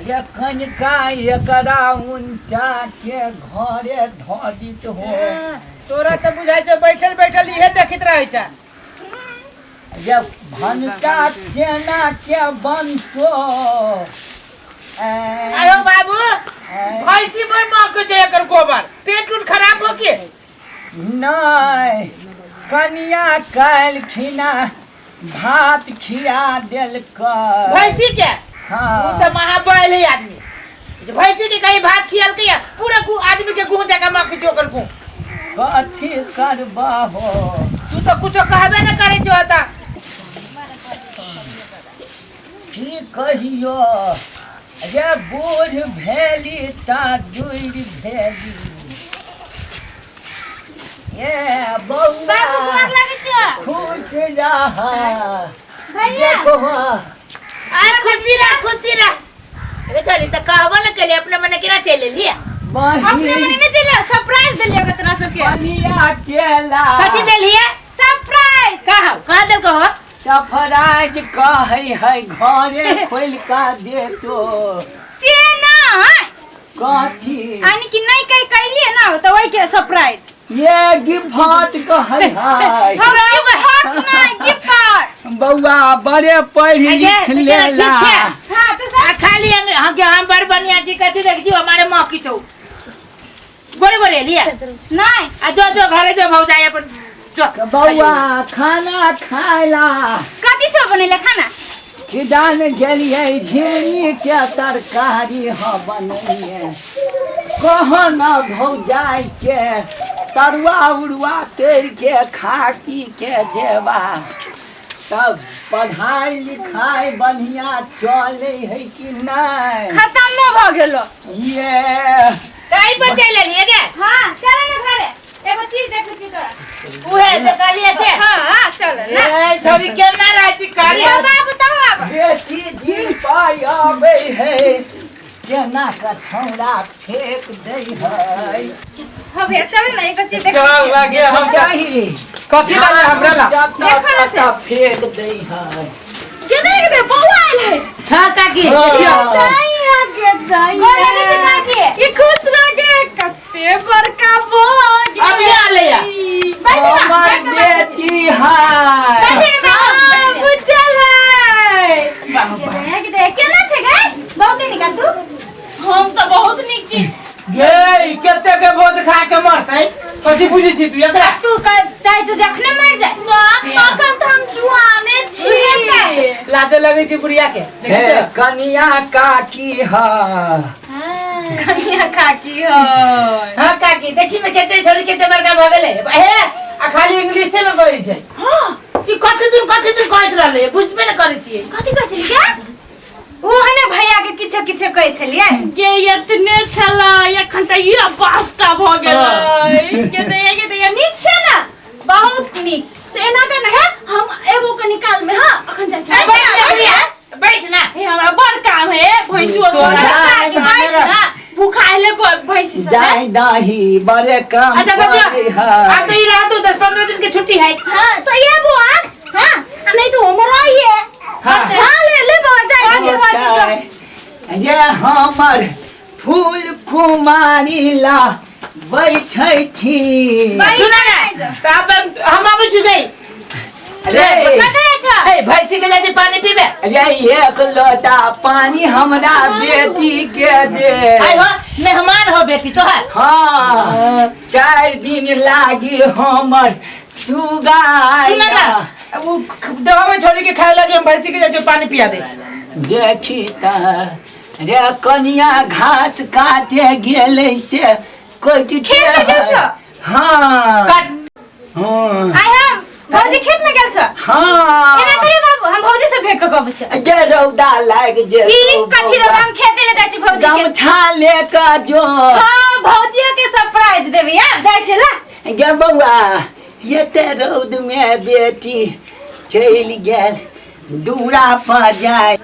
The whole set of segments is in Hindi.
ये कनिका एकरा उनटा के घरे धदित हो। तोरा तो बुझाई छ बैठल बैठल इहे देखित रहै छ। ये भनसा केना के बनतो। आयो बाबू भैंसी पर माफ के एकर गोबर पेट उठ खराब हो के नहीं कनिया काल खिना भात खिया देल कर भैंसी के। हाँ वो तो महाबल है आदमी भैंसी के कहीं भात खियल के पूरा आदमी के गुह जगह माफ के ओकर गुह कथी करबा हो। तू तो कुछ कहबे न करे छ त की कहियो जे बूढ़ भेली ता दूर भेली। ये बौआ बाबू गोर लागै छ। खुश रह भैया देखो आ खुशी रह अरे चली त कहबो न केले अपने मने केना चले लिया अपने मने में चले सरप्राइज देलियो तोरा सबके। कनिया केला कथि देलिए सरप्राइज कहा देल कहो सरप्राइज कहै है घरे खोल का दे तो से ना कथी यानी कि नहीं कह कहलिए ना तो वही के सरप्राइज ये गिफ्ट कहै है। हमरा गिफ्ट नहीं गिफ्ट बौआ बड़े पढ़ लिख लेला। हां तो सब खाली हम बड़ बनिया जी कथि देख जी हमारे मां की छौ गोरे लिया नहीं आ जो घरे जो भौ जाए अपन जो बौआ खाना खायला कथि से बनेले खाना खिदान गेलिए झिंगनी के तरकारी हम बनैए कह न भौजाई के तरुआ उरुआ तेल के खा पी के जेबा तब पढ़ाई लिखाई बढ़िया चले है कि नहीं। खत्म भ गेलो ये कहीं पर चले लिए गे हां चल ना घरे एगो चीज देख छी तोरा उहे जो कहलिए से हां चल ना ए छोरी केना रहती कार्य बाबू तब बाबू बेसी दिन पाई आवे है केना का छौड़ा फेंक दे है। हबे चल ना एक चीज देख चल लगे हम चाही कथी लागे हमरा ला देखो ना से। फेंक दे है। के बौआ आइल है हां काकी गोरे के काकी ये खुश लागे कते बड़का भोग अभी आ ले या हमर बेटी है। कथि रे बाबू बुझल है के देख केना छै गे बहुत निका तू हम तो बहुत नीक छी गे केते के भोज खा के मरतै कथि बुझी छी तू एकरा तू का चाहे छ जखने मर जाए ना अखन त हम जुआने छी लाजे लगे छी बुढ़िया के हे कनिया काकी है। कनिया काकी हो हां काकी देखी में केते छोरी केते बड़का भ गेले हे आ खाली इंग्लिश में कहै छै हां ई कथि दूर कहैत रहले बुझबे न करै छी कथि कहै छी क्या ओहने भैया के किछो कहै छलिए के इतने छला एखन त ये पास्ता भ गेलै के दे नीक छै ना बहुत नीक से एना के न है हम एगो के निकाल में हां अखन जाय छै बैठ ना ए हमरा बड़ काम है भैंसुआ तोरा भूखाइले भैंसी से जाय दाही बड़े काम अच्छा बच्चा अब तो ये रहा तो 10-15 दिन की छुट्टी है हां तो ये बुआ हां नहीं तो हमरा ये हां ले बाबा जाए ये हमर फूल कुमारी ला बैठै छी। सुना ना तब हम आबै छु गई अरे ए भैंसी के जाके पानी पीबे अरे एक लोटा पानी हमरा बेटी के दे। आई हो मेहमान हो बेटी तोहर हाँ 4 दिन लागी हमर सुगा सुना ना वो दवा में छोड़ी के खाए लगे हम भैंसी के जाके पानी पिया दे देखी त रे कनिया घास काटे गेले से कोई खेत में गेल छ हाँ काट हाँ आय हम भौजी खेत में गेल छ हाँ एना करे बाबू हम भौजी से भेट क कहब छ जे रौदा लाग जे ई कथि रो हम खेते ले जाय छी भौजी के गमछा लेके जो हां भौजी के सरप्राइज देबी आ जाय छै ला गे बौआ ये ते रौद में बेटी चल गेल दूरा पर जाए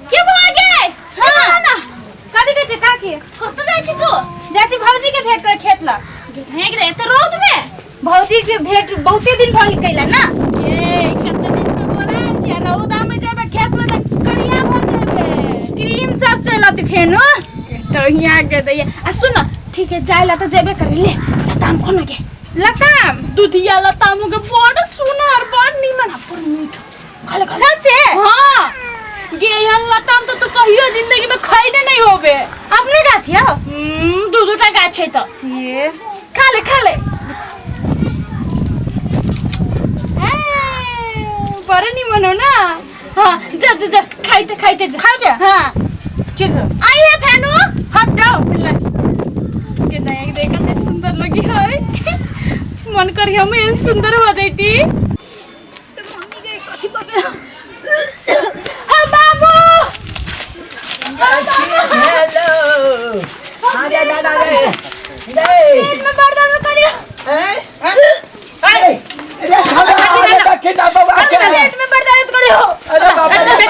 के बोल गे हां ना कथि के छै काकी कत जाय छी तू जाय छी भौजी के भेट कर खेत ला हे गे एते रोद में भौजी के भेट बहुते दिन भइल कैला ना कनिया के दैया आ सुन ठीक है जाइला तो जेबे कर ले लताम कोन के लताम दूधिया लताम के बड़ सुनर बड़ नीमन पर मीठ खाले खाले सच्चे हां गे यहाँ लताम तो तू कहियो जिंदगी में खाइने नहीं होबे अपने गाछ है दूधटा गाछ है तो ये खाले खाले बड़े नीमन हो ना हां जा जा जा खाइते जा हां ठीक है आई है फैनो हट जाओ बिल्ला के नया देखा सुंदर लगी है मन करी हम सुंदर हो जाती तो मम्मी के कथि बगे हां बाबू हेलो अरे दादा रे मैं बर्दाश्त करियो अरे खाना कितना बाबा के पेट में बर्दाश्त करियो अरे बाबा अरे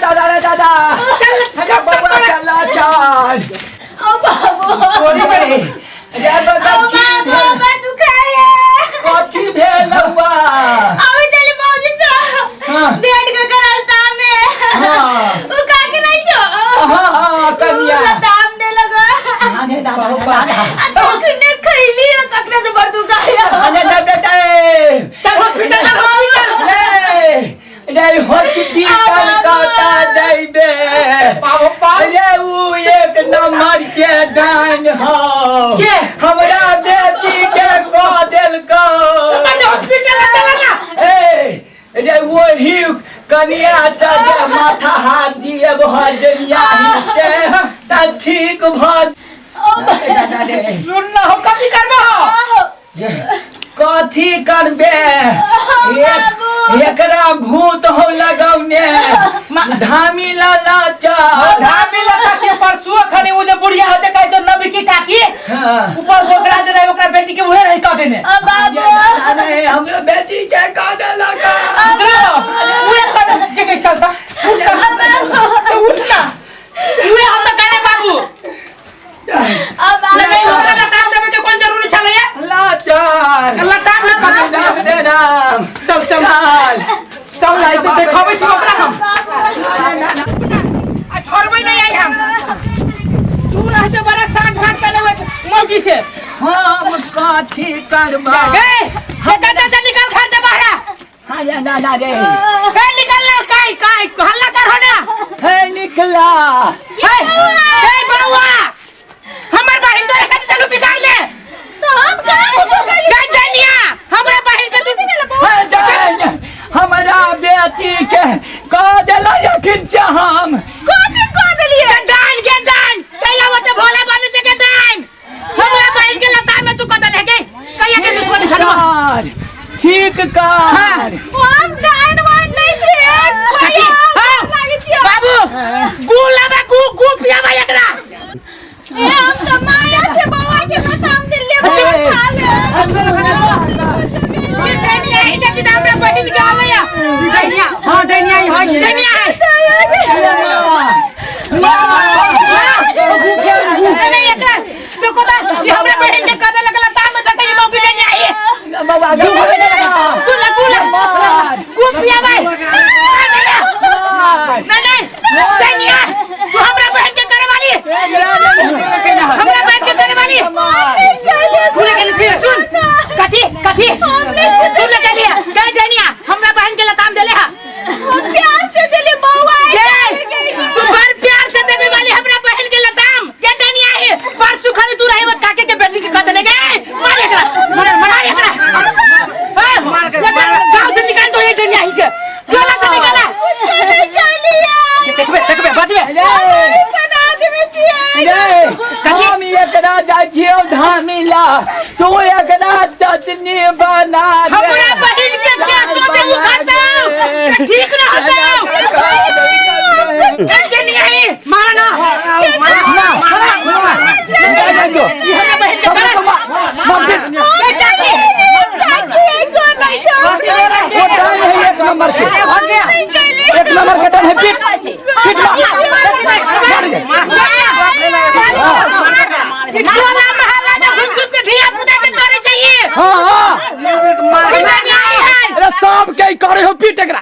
दादा रे दादा चल बाबा चला चल ओ बाबू कोनी रे अरे बाबा तू खाए कथि भेल हुआ अभी चले बाबूजी से बेड के रास्ता में वो का के नहीं छो हां कन्या दाम दे लगा अरे दादा तो सुने खैली तकने से बड़ तू खाया अरे दादा चल हॉस्पिटल रे हॉस्पिटल का जाइबे अरे वो एक नंबर के डाइन हो के हमरा बेटी के को दिल को हॉस्पिटल चला रे वही कनिया से जे माथा हाथ दिए बहुत दुनिया से त ठीक भ दादा रे सुन ना हो कथि करबो कथी करबे एकरा भूत हो लगौने धामी लाला चा धामी लगा के परसुआ खनी वो जे बुढ़िया होते कहे जो नबी की काकी ऊपर ओकरा जे रहे ओकरा बेटी के उहे रही का देने बाबू अरे हमरा बेटी के का दे लगा उहे का के चलता उठ ना उहे हम तो कहने बाबू अब लगे ओकरा का काम देवे के कोन जरूरी छले लाचार अल्लाह काम न कर नाम दे नाम चल चल चल लाई तो देखावे छी ओकरा हम आ छोड़बै नहीं आई हम तू रहते बड़ा साठ घाट पहले हुए मौगी से हम कथी करबा गए एकटा से निकल घर से बाहर हां या दादा रे गए निकलना काई हल्ला कर होना है निकला हे बड़ुआ हमर बहिन तोरे कथि से लुपी काट ले तो हम का गए जनिया हमरा बहिन के तू हमरा बेटी के का देला यकिन हम कथि को देलिए दान पहला वो तो भोला बन से के दान हमरा बहिन के लता में तू कदल है गए कहिया के दुश्मनी छलवा ठीक कर हम दान वान नहीं छे लागे छियो बाबू गुलाबा गु पियाबा एकरा ए हम तो माया से बवा के बताम दिल्ली में खा ले ये डनिया ही देखि त हमरा बहिन के आलया डनिया हां डनिया ही हां डनिया है नहीं एकरा तो कोदा ये हमरा बहिन के कदल लगला ता में देखि मौकी डनिया है बाबा गु पियाबा नहीं डनिया तू हमरा बहन के करे वाली हमरा बहन के करे वाली खुले के नीचे सुन कथी तू ले के लिया कह डनिया हमरा बहन के लताम देले हा प्यार से दिल्ली बवा तू घर प्यार से देवे वाली हमरा बहन के लताम के डनिया है परसु खनी तू रहे काके के बेटी के कदले गए मार एकरा मार एकरा मार कर गांव से निकाल दो ये डनिया ही के टोला से निकाला देखबे बचबे सना देवे छिए हम एकरा जाइ छियो धामिला तू एकरा चटनी बना दे हमरा बहिन के क्या सोचे वो खाता ठीक ना होता डनिया ही मारा ना ये हमरा बहन के करे बेटा के एक नंबर के टन है पीट टोला महल्ला में घुस के धिया पुता के करे चाहिए हां अरे सब के करे हो पीट एकरा